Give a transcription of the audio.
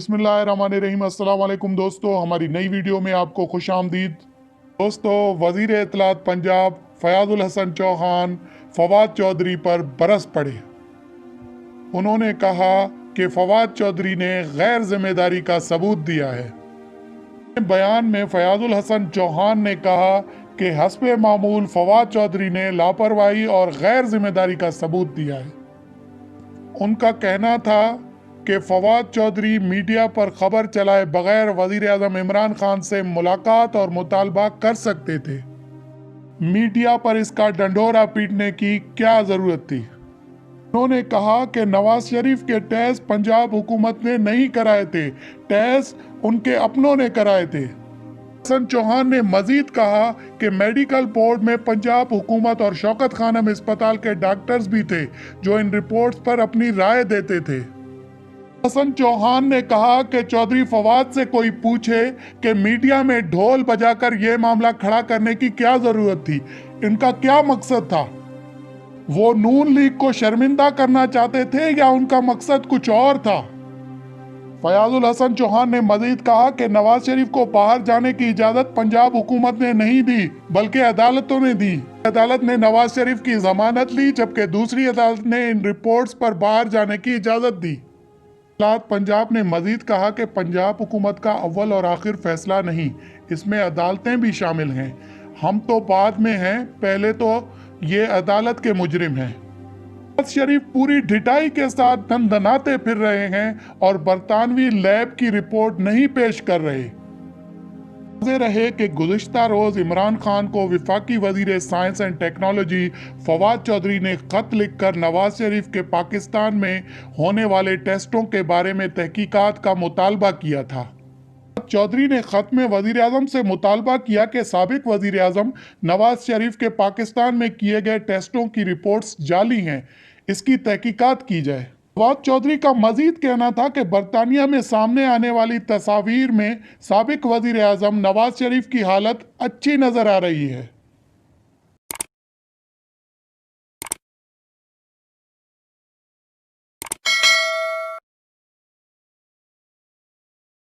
बिस्मिल्लाहिर्रहमानिर्रहीम। अस्सलाम वालेकुम दोस्तों, हमारी नई वीडियो में आपको खुश आमदीद। दोस्तों, वज़ीर इत्तलात पंजाब फयाजुल हसन चौहान फवाद चौधरी पर बरस पड़े। उन्होंने कहा कि फवाद चौधरी ने गैर जिम्मेदारी का सबूत दिया है। बयान में फयाजुल हसन चौहान ने कहा कि हस्बे मामूल फवाद चौधरी ने लापरवाही और गैर जिम्मेदारी का सबूत दिया है। उनका कहना था कि फवाद चौधरी मीडिया पर खबर चलाए बगैर वजीर आज़म इमरान खान से मुलाकात और मुतालबा कर सकते थे। मीडिया पर इसका डंडोरा पीटने की क्या ज़रूरत थी। उन्होंने कहा कि नवाज शरीफ के टेस्ट पंजाब हुकूमत ने नहीं कराए थे, टेस्ट उनके अपनों ने कराए थे। हसन चौहान ने मजीद कहा कि मेडिकल बोर्ड में पंजाब हुकूमत और शौकत खानम अस्पताल के डॉक्टर्स भी थे जो इन रिपोर्ट्स पर अपनी राय देते थे। हसन चौहान ने कहा कि चौधरी फवाद से कोई पूछे कि मीडिया में ढोल बजाकर यह मामला खड़ा करने की क्या जरूरत थी, इनका क्या मकसद था। वो नून लीग को शर्मिंदा करना चाहते थे या उनका मकसद कुछ और था। फयाजुल हसन चौहान ने मजीद कहा कि नवाज शरीफ को बाहर जाने की इजाजत पंजाब हुकूमत ने नहीं दी बल्कि अदालतों ने दी। अदालत ने नवाज शरीफ की जमानत ली जबकि दूसरी अदालत ने इन रिपोर्ट्स पर बाहर जाने की इजाजत दी। पंजाब ने मजीद कहा कि पंजाब हुकूमत का अव्वल और आखिर फैसला नहीं, इसमें अदालतें भी शामिल हैं। हम तो बाद में हैं, पहले तो ये अदालत के मुजरिम हैं। नवाज शरीफ पूरी ढिठाई के साथ दनदनाते फिर रहे हैं और बरतानवी लैब की रिपोर्ट नहीं पेश कर रहे। रहे कि गुज़िश्ता रोज इमरान खान को वफाकी वजीर science and technology Fawad Chaudhry ने खत लिखकर नवाज शरीफ के पाकिस्तान में होने वाले टेस्टों के बारे में तहकीकात का मुतालबा किया था। चौधरी ने खत में वजीर आज़म से मुतालबा किया कि साबिक वजीर आज़म नवाज शरीफ के पाकिस्तान में किए गए टेस्टों की रिपोर्ट्स जाली हैं, इसकी तहकीकात की जाए। फवाद चौधरी का मजीद कहना था कि बरतानिया में सामने आने वाली तस्वीर में साबिक वजीर आज़म नवाज शरीफ की हालत अच्छी नजर आ रही है।